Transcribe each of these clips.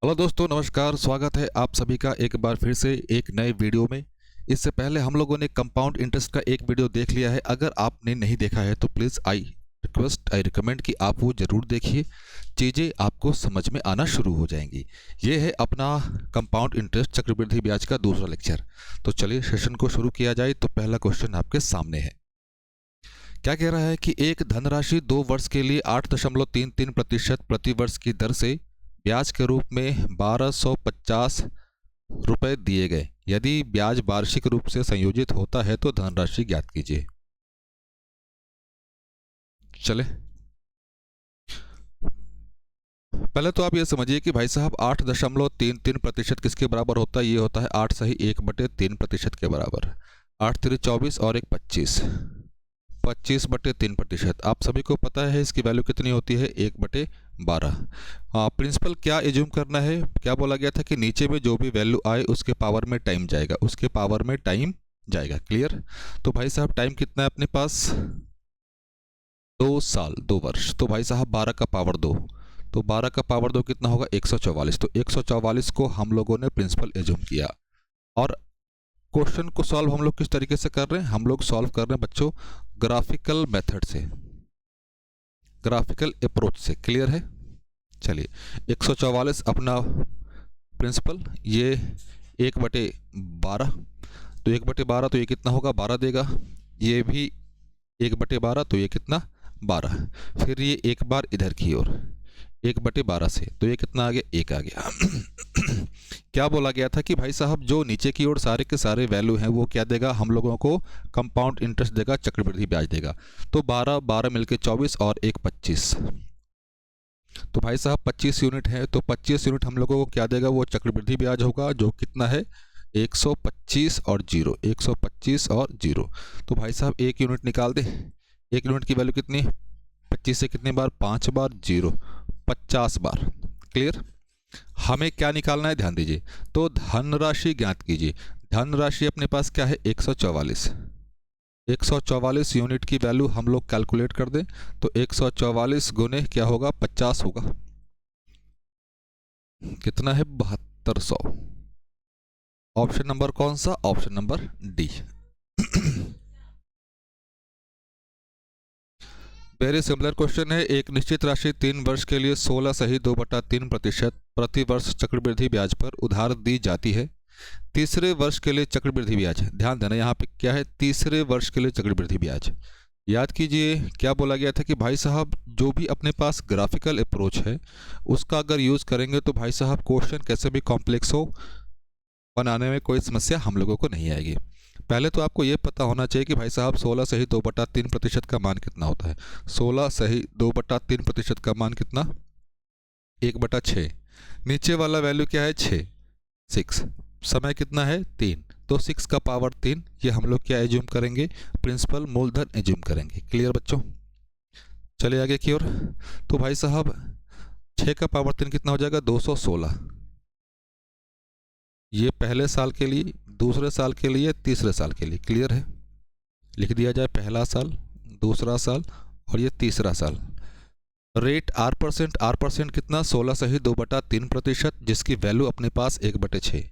Hello दोस्तों, नमस्कार। स्वागत है आप सभी का एक बार फिर से एक नए वीडियो में। इससे पहले हम लोगों ने कंपाउंड इंटरेस्ट का एक वीडियो देख लिया है। अगर आपने नहीं देखा है तो प्लीज़ आई रिकमेंड कि आप वो ज़रूर देखिए। चीज़ें आपको समझ में आना शुरू हो जाएंगी। ये है अपना कंपाउंड इंटरेस्ट चक्रवृद्धि ब्याज का दूसरा लेक्चर। तो चलिए सेशन को शुरू किया जाए। तो पहला क्वेश्चन आपके सामने है। क्या कह रहा है कि एक धनराशि 2 वर्ष के लिए 8.33% प्रति वर्ष की दर से ब्याज के रूप में 1250 रुपये दिए गए। यदि ब्याज वार्षिक रूप से संयोजित होता है तो धनराशि ज्ञात कीजिए। चले, पहले तो आप ये समझिए कि भाई साहब 8.33% किसके बराबर होता है। ये होता है 8/1/3% के बराबर। 8 3 24 और एक 25, 25/3%। आप सभी को पता है इसकी वैल्यू कितनी होती है, 1/12। हाँ, प्रिंसिपल क्या एज्यूम करना है, क्या बोला गया था कि नीचे में जो भी वैल्यू आए उसके पावर में टाइम जाएगा, उसके पावर में टाइम जाएगा। क्लियर। तो भाई साहब टाइम कितना है अपने पास, 2 साल 2 वर्ष। तो भाई साहब 12 का पावर 2, तो 12 का पावर 2 कितना होगा, 144। तो 144 को हम लोगों ने प्रिंसिपल एज्यूम किया। और क्वेश्चन को सॉल्व हम लोग किस तरीके से कर रहे हैं, हम लोग सॉल्व कर रहे हैं बच्चों ग्राफिकल मेथड से, ग्राफिकल अप्रोच से। क्लियर है। चलिए, 144 अपना प्रिंसिपल, ये 1/12, तो 1/12 तो ये कितना होगा, 12 देगा। ये भी 1/12 तो ये कितना, 12। फिर ये एक बार इधर की ओर 1/12 से, तो ये कितना आ गया, 1 आ गया। क्या बोला गया था कि भाई साहब जो नीचे की ओर सारे के सारे वैल्यू हैं वो क्या देगा, हम लोगों को कंपाउंड इंटरेस्ट देगा, चक्रवृद्धि ब्याज देगा। तो 12 12 मिलके 24 और एक 25। तो भाई साहब 25 यूनिट है, तो 25 यूनिट हम लोगों को क्या देगा, वो चक्रवृद्धि ब्याज होगा, जो कितना है 125 और 0, 125 और 0। तो भाई साहब 1 यूनिट निकाल दे। 1 यूनिट की वैल्यू कितनी, 25 से कितनी बार, 5 बार, 0 50 बार। क्लियर। हमें क्या निकालना है, ध्यान दीजिए। तो धनराशि ज्ञात कीजिए। धनराशि अपने पास क्या है, 144। 144 यूनिट की वैल्यू हम लोग कैलकुलेट कर दें, तो 144 गुने क्या होगा, 50 होगा। कितना है, 7200। ऑप्शन नंबर कौन सा, option number D. Very similar question है। एक निश्चित राशि 3 वर्ष के लिए 16 सही 2/3% प्रति वर्ष चक्रवृद्धि ब्याज पर उधार दी जाती है। तीसरे वर्ष के लिए चक्रवृद्धि ब्याज, ध्यान देना यहाँ पे क्या है, तीसरे वर्ष के लिए चक्रवृद्धि ब्याज। याद कीजिए क्या बोला गया था कि भाई साहब जो भी अपने पास ग्राफिकल अप्रोच है उसका अगर यूज़ करेंगे तो भाई साहब क्वेश्चन कैसे भी कॉम्प्लेक्स हो, बनाने में कोई समस्या हम लोगों को नहीं आएगी। पहले तो आपको ये पता होना चाहिए कि भाई साहब 16 सही 2/3% का मान कितना होता है। 16 सही 2/3% का मान कितना, 1/6। नीचे वाला वैल्यू क्या है, 6 6। समय कितना है, 3। तो 6 का पावर 3, ये हम लोग क्या एज्यूम करेंगे, प्रिंसिपल मूलधन एज्यूम करेंगे। क्लियर बच्चों। चले आगे की ओर। तो भाई साहब 6 का पावर 3 कितना हो जाएगा, 216। ये पहले साल के लिए, दूसरे साल के लिए, तीसरे साल के लिए। क्लियर है। लिख दिया जाए पहला साल, दूसरा साल और ये तीसरा साल। रेट R% कितना, 16 सही 2/3%, जिसकी वैल्यू अपने पास 1/6,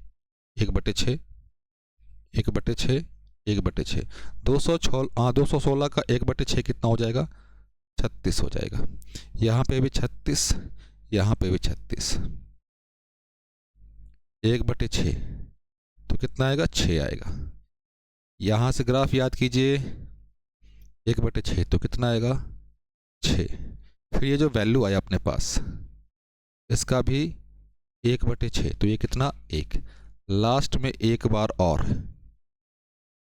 1/6, 1/6, 1/6। 216 का 1/6 कितना हो जाएगा, 36 हो जाएगा। यहाँ पे भी 36, यहाँ पे भी 36। 1/6 तो कितना आएगा, 6 आएगा। यहाँ से ग्राफ याद कीजिए, 1/6 तो कितना आएगा, 6। फिर ये जो वैल्यू आया अपने पास इसका भी 1/6, तो ये कितना, 1। लास्ट में एक बार और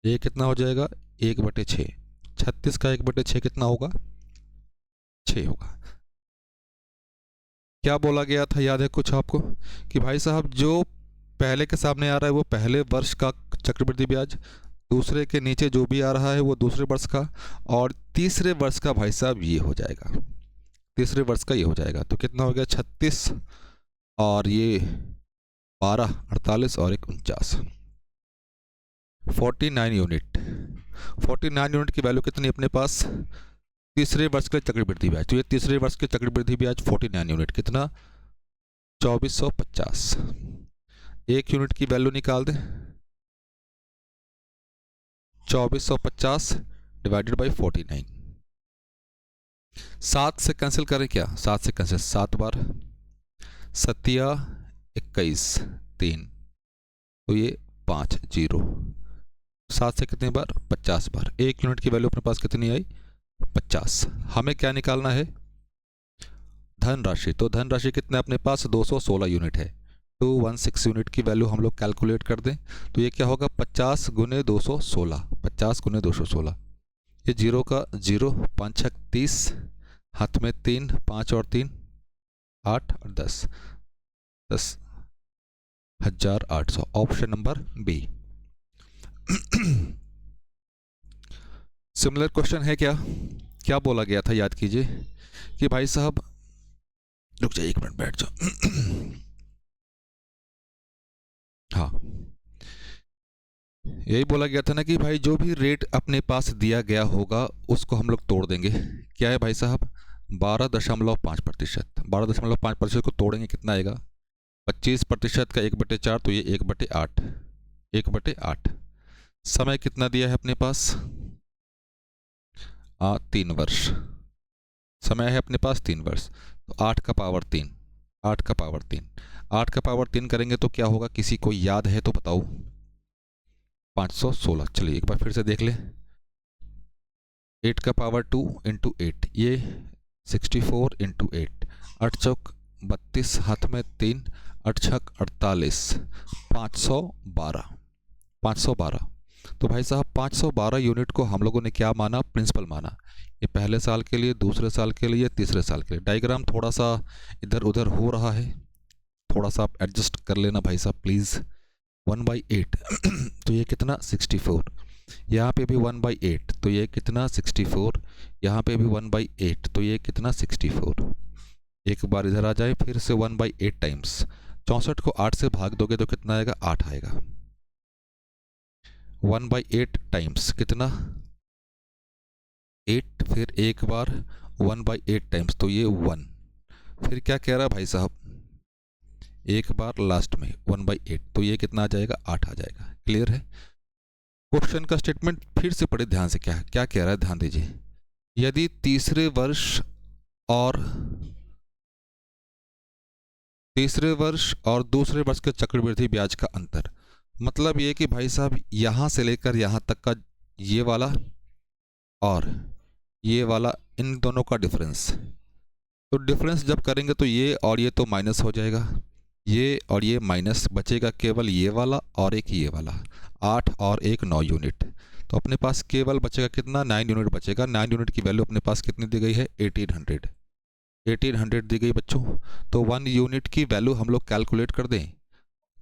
ये कितना हो जाएगा, 1/6। 36 का 1/6 कितना होगा, 6 होगा। क्या बोला गया था, याद है कुछ आपको, कि भाई साहब जो पहले के सामने आ रहा है वो पहले वर्ष का चक्रवृद्धि ब्याज, दूसरे के नीचे जो भी आ रहा है वो दूसरे वर्ष का, और तीसरे वर्ष का भाई साहब ये हो जाएगा, तीसरे वर्ष का ये हो जाएगा। तो कितना हो गया, 36 और ये 12, 48 और एक 49, 49 यूनिट। 49 यूनिट की वैल्यू कितनी अपने पास, तीसरे वर्ष के चक्रवृद्धि ब्याज। तो ये तीसरे वर्ष के चक्रवृद्धि ब्याज 49 यूनिट, कितना, 2450। एक यूनिट की वैल्यू निकाल दें, 2450 डिवाइडेड बाई 49। 7 से कैंसिल करें क्या, 7 से कैंसिल, 7 बार, 21 3, तो ये 5 0। 7 से कितनी बार, 50 बार। एक यूनिट की वैल्यू अपने पास कितनी आई, 50। हमें क्या निकालना है, धनराशि। तो धनराशि कितना है अपने पास, 216 यूनिट है। 216 यूनिट की वैल्यू हम लोग कैलकुलेट कर दें तो ये क्या होगा, 50 गुने 216, 50 गुने 216। ये जीरो का जीरो, 5 छक 30, हाथ में 3, 5 और 3 8 और 10, 10,800। Option number B. Similar question है क्या, क्या बोला गया था, याद कीजिए कि भाई साहब, रुक जाइए 1 मिनट, बैठ जाओ। हाँ, यही बोला गया था ना कि भाई जो भी रेट अपने पास दिया गया होगा उसको हम लोग तोड़ देंगे। क्या है भाई साहब, 12.5%। 12.5% को तोड़ेंगे कितना आएगा, 25% का 1/4, तो ये 1/8, 1/8। समय कितना दिया है अपने पास, 3 वर्ष। समय है अपने पास 3 वर्ष, तो 8 का पावर 3, 8 का पावर 3, 8 का पावर 3 करेंगे तो क्या होगा, किसी को याद है तो बताओ, 516। चलिए एक बार फिर से देख लें, 8 का पावर 2 इंटू 8, ये 64 इंटू 8, 8 चौक 32, हाथ में 3, 8 छक 48, 512, 512। तो भाई साहब 512 यूनिट को हम लोगों ने क्या माना, प्रिंसिपल माना। ये पहले साल के लिए, दूसरे साल के लिए, तीसरे साल के लिए। डायग्राम थोड़ा सा इधर उधर हो रहा है, थोड़ा सा आप एडजस्ट कर लेना भाई साहब प्लीज़। 1/8 तो ये कितना, 64। यहाँ पे भी 1/8 तो ये कितना, 64। यहाँ पे भी 1/8 तो ये कितना, 64। एक बार इधर आ जाए फिर से, 1/8 टाइम्स 64 को 8 से भाग दोगे तो कितना आएगा, 8 आएगा। 1/8 टाइम्स कितना, 8, फिर एक बार 1/8 टाइम्स तो ये 1। फिर क्या कह रहा है भाई साहब, एक बार लास्ट में 1/8 तो ये कितना आ जाएगा, 8 आ जाएगा। क्लियर है। क्वेश्चन का स्टेटमेंट फिर से पढ़े ध्यान से, क्या क्या कह रहा है, ध्यान दीजिए। यदि तीसरे वर्ष और दूसरे वर्ष के चक्रवृद्धि ब्याज का अंतर, मतलब ये कि भाई साहब यहां से लेकर यहां तक का ये वाला और ये वाला, इन दोनों का डिफरेंस, तो डिफरेंस जब करेंगे तो ये और ये तो माइनस हो जाएगा, ये और ये माइनस, बचेगा केवल ये वाला और एक ये वाला। 8 और 1 9 यूनिट, तो अपने पास केवल बचेगा कितना, 9 यूनिट बचेगा। 9 यूनिट की वैल्यू अपने पास कितनी दी गई है, 1800, 1800 दी गई बच्चों। तो 1 यूनिट की वैल्यू हम लोग कैलकुलेट कर दें,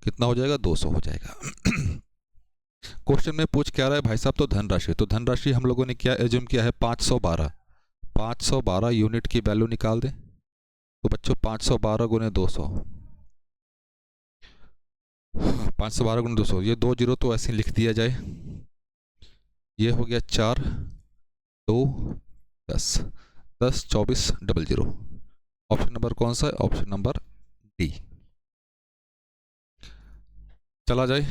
कितना हो जाएगा, 200 हो जाएगा। क्वेश्चन में पूछ क्या रहा है भाई साहब, तो धनराशि। तो धनराशि हम लोगों ने क्या एज्यूम किया है, 512। 512 यूनिट की वैल्यू निकाल दें तो बच्चों 512 गुने 200, 512 गुने 200, ये 2 जीरो तो ऐसे लिख दिया जाए। ये हो गया 4 2 10, 10 24 00। ऑप्शन नंबर कौन सा है, ऑप्शन नंबर डी। चला जाए,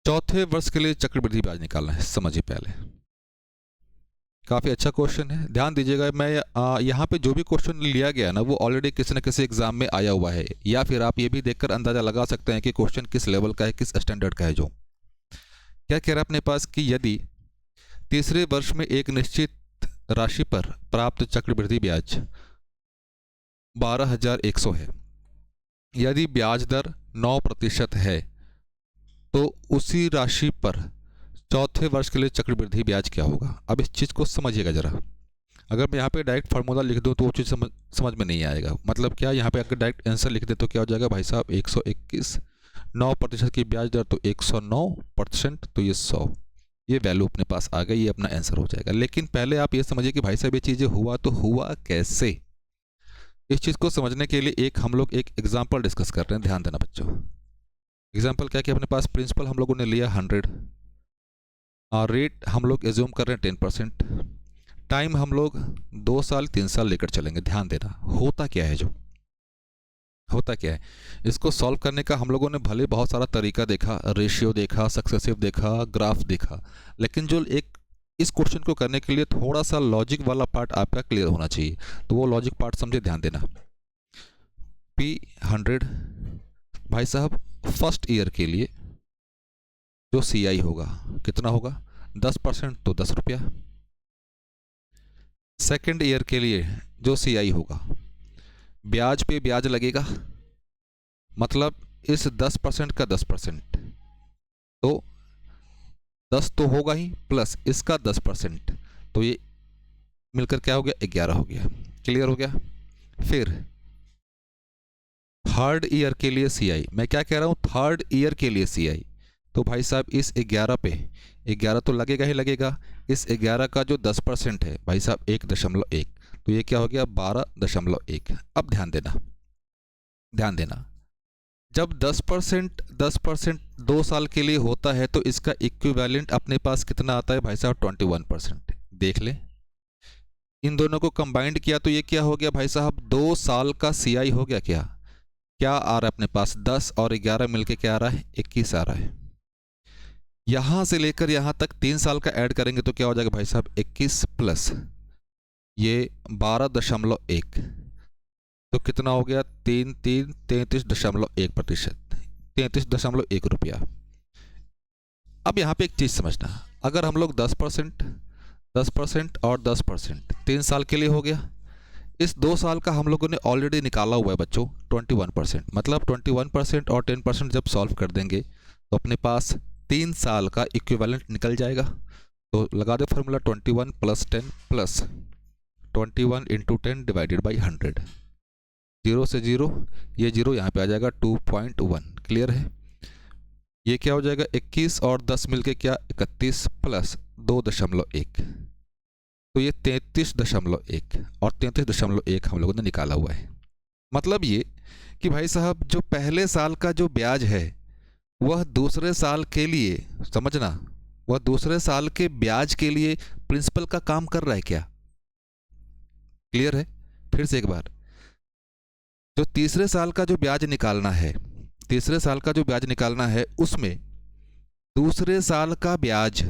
चौथे वर्ष के लिए चक्रवृद्धि ब्याज निकालना है, समझिए पहले। काफ़ी अच्छा क्वेश्चन है, ध्यान दीजिएगा। मैं यहाँ पे जो भी क्वेश्चन लिया गया ना वो ऑलरेडी किसी न किसी एग्जाम में आया हुआ है, या फिर आप ये भी देखकर अंदाज़ा लगा सकते हैं कि क्वेश्चन किस लेवल का है, किस स्टैंडर्ड का है। जो क्या कह रहा है अपने पास कि यदि तीसरे वर्ष में एक निश्चित राशि पर प्राप्त चक्रवृद्धि ब्याज 12,100 है, यदि ब्याज दर 9% है, तो उसी राशि पर चौथे वर्ष के लिए चक्रवृद्धि ब्याज क्या होगा। अब इस चीज़ को समझिएगा ज़रा। अगर मैं यहाँ पे डायरेक्ट फार्मूला लिख दूँ तो वो चीज़ समझ में नहीं आएगा। मतलब क्या, यहाँ पे अगर डायरेक्ट आंसर लिख दे तो क्या हो जाएगा भाई साहब, 121, 9% की ब्याज दर तो 109%, तो ये 100, ये वैल्यू अपने पास आ गई, ये अपना आंसर हो जाएगा। लेकिन पहले आप ये समझिए कि भाई साहब ये चीज़ें हुआ तो हुआ कैसे। इस चीज़ को समझने के लिए हम लोग एक एग्जाम्पल डिस्कस कर रहे हैं, ध्यान देना बच्चों। एग्जाम्पल क्या कि अपने पास प्रिंसिपल हम लोगों ने लिया 100 और रेट हम लोग एज्यूम कर रहे हैं 10%। टाइम हम लोग 2 साल 3 साल लेकर चलेंगे। ध्यान देना, होता क्या है, जो होता क्या है, इसको सॉल्व करने का हम लोगों ने भले बहुत सारा तरीका देखा, रेशियो देखा, सक्सेसिव देखा, ग्राफ देखा, लेकिन जो एक इस क्वेश्चन को करने के लिए थोड़ा सा लॉजिक वाला पार्ट आपका क्लियर होना चाहिए। तो वो लॉजिक पार्ट समझे, ध्यान देना। P100 भाई साहब फर्स्ट ईयर के लिए जो CI होगा कितना होगा, 10% तो 10 रुपया। सेकेंड ईयर के लिए जो CI होगा, ब्याज पे ब्याज लगेगा, मतलब इस 10% का 10%, तो 10 तो होगा ही, प्लस इसका 10%, तो ये मिलकर क्या हो गया, 11 हो गया। क्लियर हो गया। फिर थर्ड ईयर के लिए CI, मैं क्या कह रहा हूँ, थर्ड ईयर के लिए CI, तो भाई साहब इस 11 पे 11 तो लगेगा ही लगेगा, इस 11 का जो 10% है भाई साहब 1.1, तो ये क्या हो गया, 12.1। अब ध्यान देना, ध्यान देना, जब 10% 2 साल के लिए होता है तो इसका इक्विवेलेंट अपने पास कितना आता है भाई साहब, 21%। देख ले, इन दोनों को कंबाइंड किया तो ये क्या हो गया भाई साहब, 2 साल का CI हो गया। क्या क्या आ रहा है अपने पास, 10 और 11 मिलके क्या आ रहा है, 21 आ रहा है। यहां से लेकर यहां तक 3 साल का ऐड करेंगे तो क्या हो जाएगा भाई साहब, 21 प्लस ये 12.1, तो कितना हो गया, 33.1%, 33.1 रुपया। अब यहाँ पे एक चीज़ समझना, अगर हम लोग 10% 10% और 10% 3 साल के लिए हो गया, इस 2 साल का हम लोगों ने ऑलरेडी निकाला हुआ है बच्चों 21%, मतलब 21% और 10% जब सॉल्व कर देंगे तो अपने पास 3 साल का इक्विवेलेंट निकल जाएगा। तो लगा दे फॉर्मूला, 21 + 10 प्लस 21 × 10 डिवाइडेड बाई 100, 0 से 0, ये 0 यहाँ पे आ जाएगा 2.1। क्लियर है। ये क्या हो जाएगा, 21 और 10 मिलके क्या, 31 प्लस 2.1, तो ये 33.1, और 33.1 हम लोगों ने निकाला हुआ है। मतलब ये कि भाई साहब जो पहले साल का जो ब्याज है वह दूसरे साल के लिए, समझना, वह दूसरे साल के ब्याज के लिए प्रिंसिपल का काम कर रहा है क्या। क्लियर है। फिर से एक बार, जो तीसरे साल का जो ब्याज निकालना है, तीसरे साल का जो ब्याज निकालना है उसमें दूसरे साल का ब्याज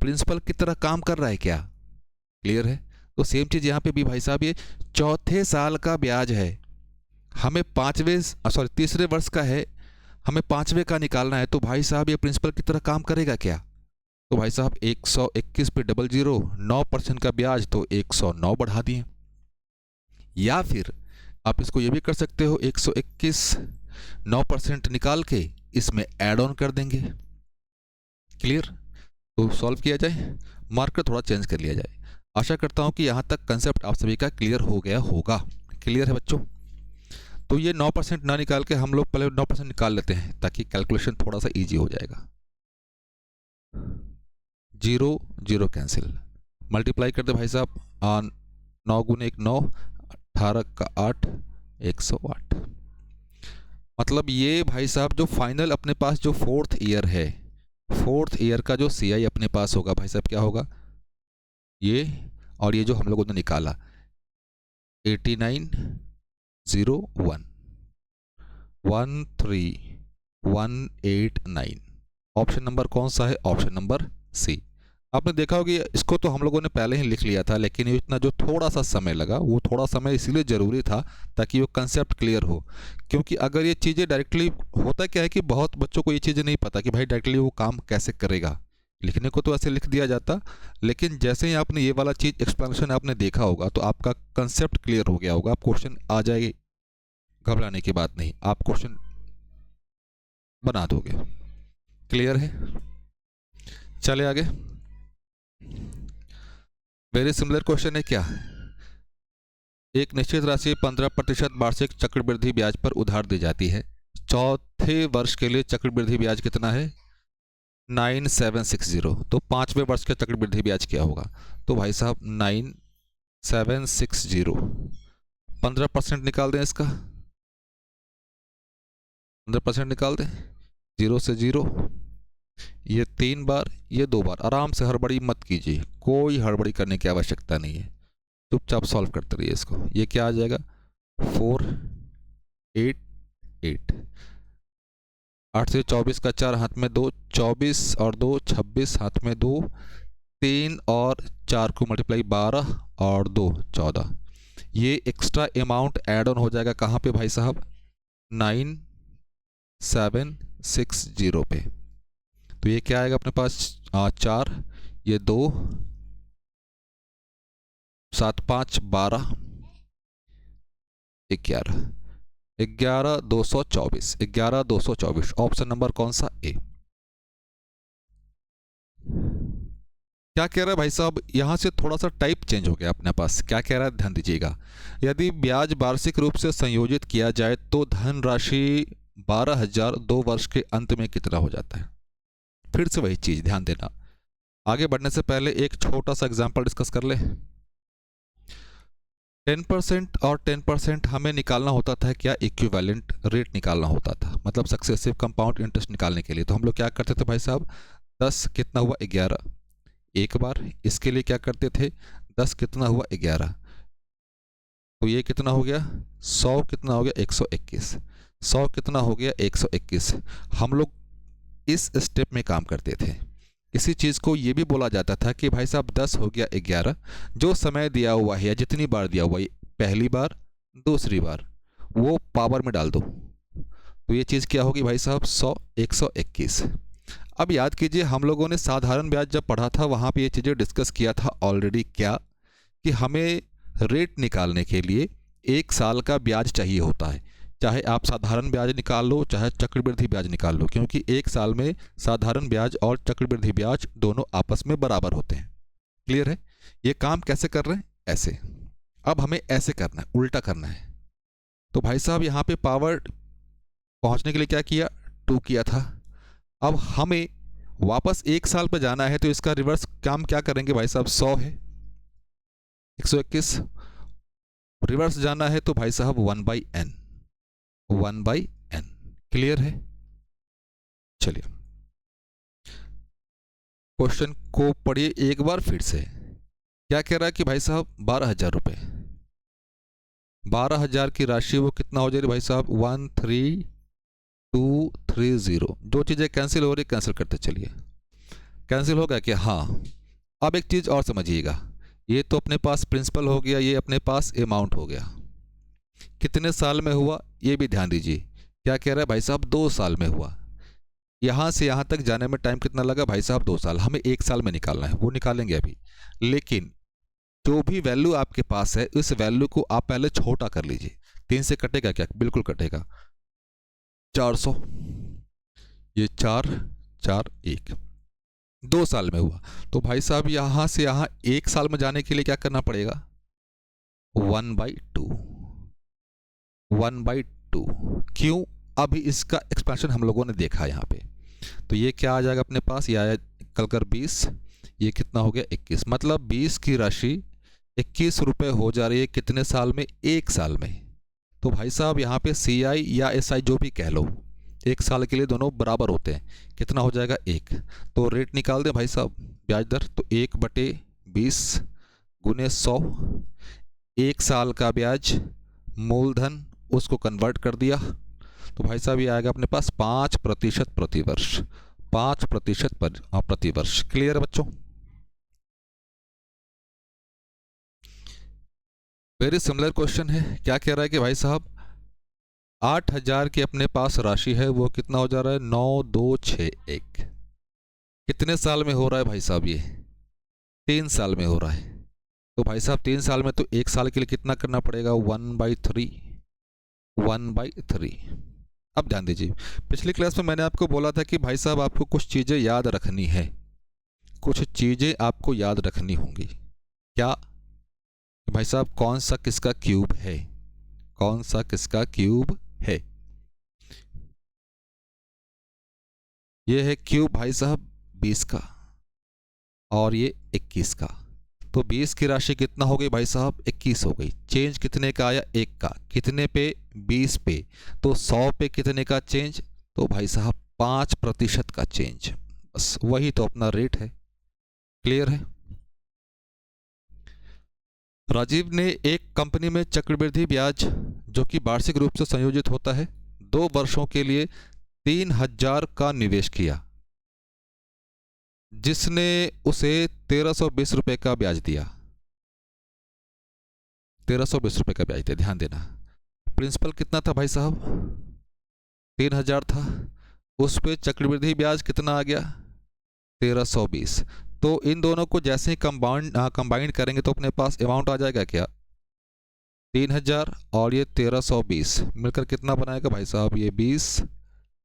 प्रिंसिपल की तरह काम कर रहा है क्या। क्लियर है। तो सेम चीज़ यहाँ पे भी भाई साहब, ये चौथे साल का ब्याज है, हमें तीसरे वर्ष का है, हमें 5वें का निकालना है, तो भाई साहब ये प्रिंसिपल की तरह काम करेगा क्या। तो भाई साहब 121 पे 00 9% का ब्याज, तो 109 बढ़ा दिए। या फिर आप इसको ये भी कर सकते हो, 121 9% निकाल के इसमें ऐड ऑन कर देंगे। क्लियर। तो सॉल्व किया जाए, मार्कर थोड़ा चेंज कर लिया जाए। आशा करता हूं कि यहां तक कंसेप्ट आप सभी का क्लियर हो गया होगा। क्लियर है बच्चों। तो ये 9% ना निकाल के हम लोग पहले 9% निकाल लेते हैं ताकि कैलकुलेशन थोड़ा सा इजी हो जाएगा। 0 0 कैंसिल, मल्टीप्लाई कर दे भाई साहब, 9 × 1 9, 18 का 8, 108। मतलब ये भाई साहब जो फाइनल अपने पास जो फोर्थ ईयर है, फोर्थ ईयर का जो CI अपने पास होगा भाई साहब क्या होगा, ये और ये जो हम लोगों ने निकाला 8901 13189। ऑप्शन नंबर कौन सा है, ऑप्शन नंबर C। आपने देखा होगा इसको तो हम लोगों ने पहले ही लिख लिया था, लेकिन इतना जो थोड़ा सा समय लगा, वो थोड़ा समय इसीलिए ज़रूरी था ताकि वो कंसेप्ट क्लियर हो। क्योंकि अगर ये चीज़ें डायरेक्टली, होता क्या है कि बहुत बच्चों को ये चीज़ें नहीं पता कि भाई डायरेक्टली वो काम कैसे करेगा, लिखने को तो ऐसे लिख दिया जाता, लेकिन जैसे ही आपने ये वाला चीज़ एक्सप्लेनेशन आपने देखा होगा तो आपका कंसेप्ट क्लियर हो गया होगा, आप क्वेश्चन आ जाएगी, घबराने की बात नहीं, आप क्वेश्चन बना दोगे। क्लियर है। चले आगे। वेरी सिमिलर क्वेश्चन है क्या, एक निश्चित राशि 15% वार्षिक चक्रवृद्धि ब्याज पर उधार दी जाती है, चौथे वर्ष के लिए चक्रवृद्धि ब्याज कितना है, 9760। तो 5वें वर्ष का चक्रवृद्धि ब्याज क्या होगा, तो भाई साहब 9760, 15% निकाल दें, इसका 15% निकाल दें, 0 से 0, ये 3 बार, ये 2 बार। आराम से, हड़बड़ी मत कीजिए, कोई हड़बड़ी करने की आवश्यकता नहीं है, चुपचाप सॉल्व करते रहिए इसको। ये क्या आ जाएगा, 488। 8 से 24 का 4 हाथ में 2, 24 और 2 26 हाथ में 2, 3 और 4 को मल्टीप्लाई 12 और 2 14। ये एक्स्ट्रा अमाउंट ऐड ऑन हो जाएगा कहाँ पे भाई साहब? 9760 पे। तो ये क्या आएगा अपने पास? 4, ये 2, 7 5 12, 11, 11224, 11224। ऑप्शन नंबर कौन सा? ए। क्या कह रहा है भाई साहब? यहां से थोड़ा सा टाइप चेंज हो गया अपने पास। क्या कह रहा है? ध्यान दीजिएगा। यदि ब्याज वार्षिक रूप से संयोजित किया जाए तो धनराशि 12,000 2 वर्ष के अंत में कितना हो जाता है? फिर से वही चीज, ध्यान देना। आगे बढ़ने से पहले एक छोटा सा एग्जांपल डिस्कस कर ले। 10% और 10% हमें निकालना होता था क्या? इक्विवेलेंट रेट निकालना होता था, मतलब सक्सेसिव कंपाउंड इंटरेस्ट निकालने के लिए। तो हम लोग क्या करते थे भाई साहब? 10 कितना हुआ? 11 एक बार। इसके लिए क्या करते थे? 10 कितना हुआ? 11। तो ये कितना हो गया? 100 कितना हो गया? 121। 100 कितना हो गया? 121। हम लोग इस स्टेप में काम करते थे। इसी चीज़ को ये भी बोला जाता था कि भाई साहब 10 हो गया 11, जो समय दिया हुआ है या जितनी बार दिया हुआ है, पहली बार दूसरी बार, वो पावर में डाल दो। तो ये चीज़ क्या होगी भाई साहब? 100 121। अब याद कीजिए, हम लोगों ने साधारण ब्याज जब पढ़ा था वहाँ पे ये चीज़ें डिस्कस किया था ऑलरेडी। क्या कि हमें रेट निकालने के लिए 1 साल का ब्याज चाहिए होता है। चाहे आप साधारण ब्याज निकाल लो, चाहे चक्रवृद्धि ब्याज निकाल लो, क्योंकि 1 साल में साधारण ब्याज और चक्रवृद्धि ब्याज दोनों आपस में बराबर होते हैं। क्लियर है? ये काम कैसे कर रहे हैं? ऐसे। अब हमें ऐसे करना है, उल्टा करना है। तो भाई साहब यहाँ पे पावर पहुँचने के लिए क्या किया? 2 किया था। अब हमें वापस 1 साल पर जाना है, तो इसका रिवर्स काम क्या करेंगे भाई साहब? 100 है, 121। रिवर्स जाना है तो भाई साहब 1/n, 1/n। क्लियर है? चलिए क्वेश्चन को पढ़िए एक बार फिर से। क्या कह रहा है कि भाई साहब 12,000 रुपये, 12,000 की राशि वो कितना हो जाएगी भाई साहब? 13230। जो चीज़ें कैंसिल हो रही कैंसिल करते चलिए। कैंसिल हो गया कि हाँ। अब एक चीज़ और समझिएगा, ये तो अपने पास प्रिंसिपल हो गया, ये अपने पास अमाउंट हो गया। कितने साल में हुआ ये भी ध्यान दीजिए। क्या कह रहा है भाई साहब? 2 साल में हुआ। यहाँ से यहाँ तक जाने में टाइम कितना लगा भाई साहब? 2 साल। हमें 1 साल में निकालना है, वो निकालेंगे अभी। लेकिन जो भी वैल्यू आपके पास है, इस वैल्यू को आप पहले छोटा कर लीजिए। 3 से कटेगा क्या? बिल्कुल कटेगा। 400, ये 4 4 1, 2 साल में हुआ। तो भाई साहब यहाँ से यहाँ 1 साल में जाने के लिए क्या करना पड़ेगा? 1/2, 1/2। क्यों? अभी इसका एक्सपेंशन हम लोगों ने देखा यहाँ पे। तो ये क्या आ जाएगा अपने पास? ये आया कल कर 20, ये कितना हो गया? 21। मतलब 20 की राशि 21 रुपये हो जा रही है कितने साल में? 1 साल में। तो भाई साहब यहाँ पे CI या SI जो भी कह लो, 1 साल के लिए दोनों बराबर होते हैं। कितना हो जाएगा? 1। तो रेट निकाल दें भाई साहब, ब्याज दर। तो 1/20 गुने 100, 1 साल का ब्याज, मूलधन उसको कन्वर्ट कर दिया। तो भाई साहब ये आएगा अपने पास 5% प्रतिवर्ष, 5% प्रतिवर्ष। क्लियर है बच्चों? वेरी सिमिलर क्वेश्चन है। क्या कह रहा है कि भाई साहब 8,000 की अपने पास राशि है, वो कितना हो जा रहा है? 9261। कितने साल में हो रहा है भाई साहब? ये 3 साल में हो रहा है। तो भाई साहब 3 साल में, तो 1 साल के लिए कितना करना पड़ेगा? 1/3, 1/3। अब ध्यान दीजिए, पिछली क्लास में मैंने आपको बोला था कि भाई साहब आपको कुछ चीज़ें याद रखनी है, कुछ चीज़ें आपको याद रखनी होंगी। क्या? भाई साहब कौन सा किसका क्यूब है, कौन सा किसका क्यूब है? ये है क्यूब भाई साहब 20 का, और ये 21 का। तो 20 की राशि कितना हो गई भाई साहब? 21 हो गई। चेंज कितने का आया? 1 का। कितने पे? 20 पे। तो 100 पे कितने का चेंज? तो भाई साहब 5% का चेंज। बस वही तो अपना रेट है। क्लियर है? राजीव ने एक कंपनी में चक्रवृद्धि ब्याज जो कि वार्षिक रूप से संयोजित होता है 2 वर्षों के लिए 3,000 का निवेश किया, जिसने उसे 1,320 रुपये का ब्याज दिया। 1,320 रुपये का ब्याज दिया, ध्यान देना। प्रिंसिपल कितना था भाई साहब? 3,000 था। उस पे चक्रवृद्धि ब्याज कितना आ गया? 1,320। तो इन दोनों को जैसे ही कंबाइंड करेंगे तो अपने पास अमाउंट आ जाएगा क्या? 3,000 और ये 1,320 मिलकर कितना बनाएगा भाई साहब? ये 20,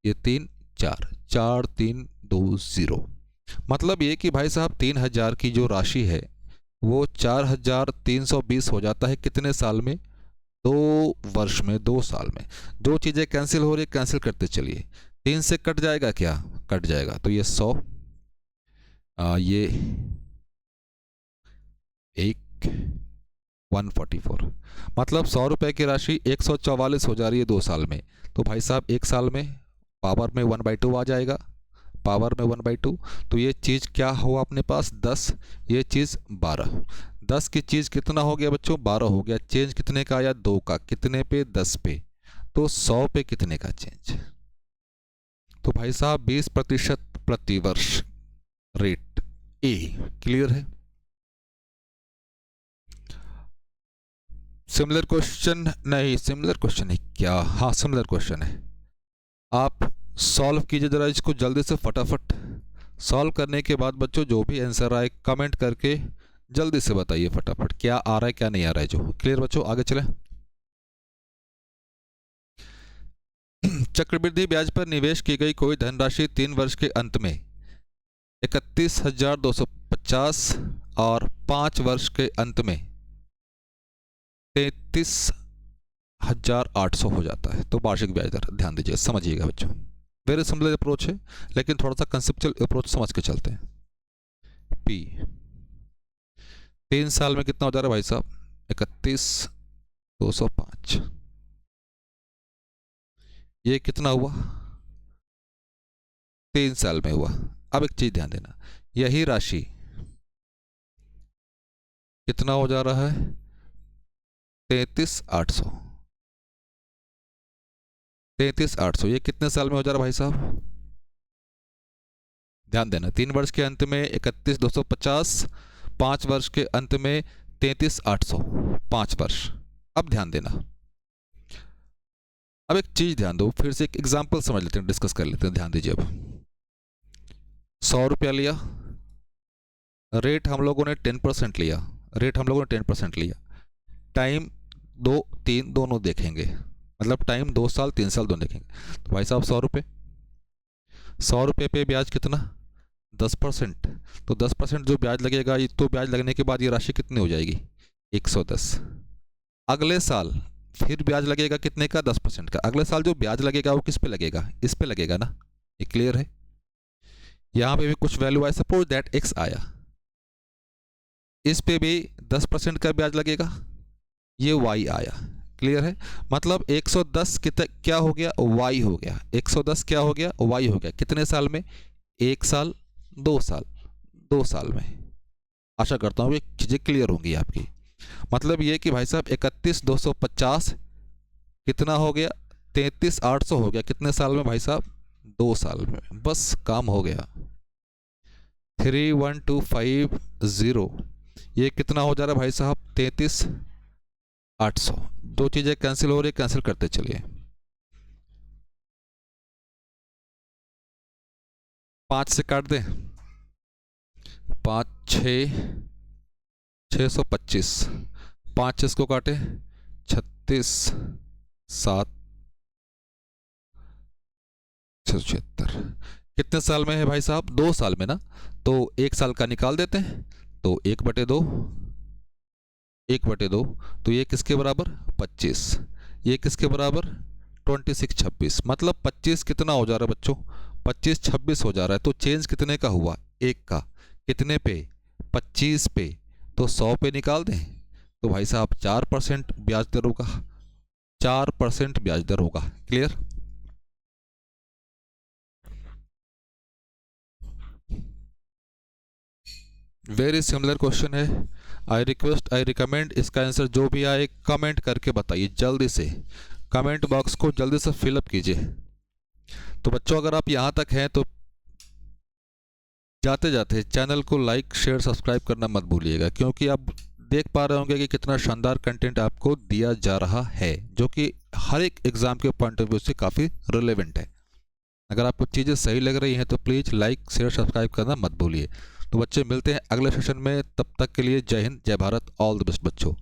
ये 3, 4, 4, 3, 2, 0। मतलब ये कि भाई साहब 3,000 की जो राशि है वो 4,320 हो जाता है कितने साल में? 2 वर्ष में, 2 साल में। दो चीज़ें कैंसिल हो रही, कैंसिल करते चलिए। 3 से कट जाएगा क्या? कट जाएगा, तो ये 100, ये 144, मतलब 100 रुपये की राशि 144 हो जा रही है 2 साल में। तो भाई साहब 1 साल में पावर में 1/2 आ जाएगा, पावर में 1/2। तो ये चीज़ क्या हुआ अपने पास? 10, ये चीज़ 12। 10 की चीज़ कितना हो गया बच्चों? 12 हो गया। चेंज कितने का आया? 2 का। कितने पे? 10 पे। तो 100 पे कितने का चेंज? तो भाई साहब 20% प्रतिवर्ष रेट ए। क्लियर है? सिमिलर क्वेश्चन नहीं, सिमिलर क्वेश्चन है क्या? हाँ सिमिलर क्वेश्चन है। आप सॉल्व कीजिए जरा इसको जल्दी से, फटाफट। सॉल्व करने के बाद बच्चों जो भी आंसर आए कमेंट करके जल्दी से बताइए फटाफट, क्या आ रहा है क्या नहीं आ रहा है जो। क्लियर बच्चों? आगे चलें। चक्रवृद्धि ब्याज पर निवेश की गई कोई धनराशि 3 वर्ष के अंत में 31,250 और 5 वर्ष के अंत में 33,800 हो जाता है। तो वार्षिक ब्याज दर ध्यान दीजिए, समझिएगा बच्चों। वेरी सिंपल अप्रोच है, लेकिन थोड़ा सा कंसेप्चुअल अप्रोच समझ के चलते हैं। पी 3 साल में कितना हो जा रहा है भाई साहब? 31,205। ये कितना हुआ? 3 साल में हुआ। अब एक चीज ध्यान देना, यही राशि कितना हो जा रहा है? 33,800। 33,800 ये कितने साल में हो जा रहा है भाई साहब? ध्यान देना, 3 वर्ष के अंत में 31,250, 5 वर्ष के अंत में 33,800, 5 वर्ष। अब ध्यान देना, अब एक चीज ध्यान दो, फिर से एक एग्जांपल समझ लेते हैं, डिस्कस कर लेते हैं। ध्यान दीजिए। अब 100 रुपया लिया, रेट हम लोगों ने 10% लिया, रेट हम लोगों ने 10% लिया। टाइम 2, 3 दोनों देखेंगे, मतलब टाइम 2 साल 3 साल दोनों देखेंगे। तो भाई साहब 100 रुपये, 100 रुपये पे ब्याज कितना? 10%। तो 10% जो ब्याज लगेगा, तो ब्याज लगने के बाद ये राशि कितनी हो जाएगी? 110। अगले साल फिर ब्याज लगेगा कितने का? 10% का। अगले साल जो ब्याज लगेगा वो किस पे लगेगा? इस पे लगेगा ना। ये क्लियर है? यहां पे भी कुछ वैल्यू आया, सपोज दैट x आया, इस पे भी 10% का ब्याज लगेगा, ये y आया। क्लियर है? मतलब 110 क्या हो गया? y हो गया। 110 क्या हो गया? y हो गया। कितने साल में? 1 साल, 2 साल, 2 साल में। आशा करता हूँ ये चीज़ें क्लियर होंगी आपकी। मतलब ये कि भाई साहब 31,250 कितना हो गया? 33,800 हो गया। कितने साल में भाई साहब? 2 साल में। बस काम हो गया। 31,250 ये कितना हो जा रहा है भाई साहब? 33,800। दो चीज़ें कैंसिल हो रही, कैंसिल करते चलिए। 5 से काट दें, 5, 6, 625, 5 इसको काटे, 36, 7, 76। कितने साल में है भाई साहब? 2 साल में ना। तो 1 साल का निकाल देते हैं, तो 1/2, 1/2। तो ये किसके बराबर? 25। ये किसके बराबर? 26, 26। मतलब 25 कितना हो जा रहा है बच्चों? 25, 26 हो जा रहा है। तो चेंज कितने का हुआ? 1 का। कितने पे? 25 पे। तो 100 पे निकाल दें, तो भाई साहब 4% ब्याज दर होगा, 4% ब्याज दर होगा। क्लियर? वेरी सिमिलर क्वेश्चन है। आई रिक्वेस्ट, आई रिकमेंड, इसका आंसर जो भी आए कमेंट करके बताइए जल्दी से, कमेंट बॉक्स को जल्दी से फिलअप कीजिए। तो बच्चों अगर आप यहाँ तक हैं तो जाते जाते चैनल को लाइक शेयर सब्सक्राइब करना मत भूलिएगा, क्योंकि आप देख पा रहे होंगे कि कितना शानदार कंटेंट आपको दिया जा रहा है जो कि हर एक एग्ज़ाम के पॉइंट ऑफ व्यू से काफ़ी रिलेवेंट है। अगर आपको चीज़ें सही लग रही हैं तो प्लीज़ लाइक शेयर सब्सक्राइब करना मत भूलिए। तो बच्चे मिलते हैं अगले सेशन में, तब तक के लिए जय हिंद जय भारत, ऑल द बेस्ट बच्चों।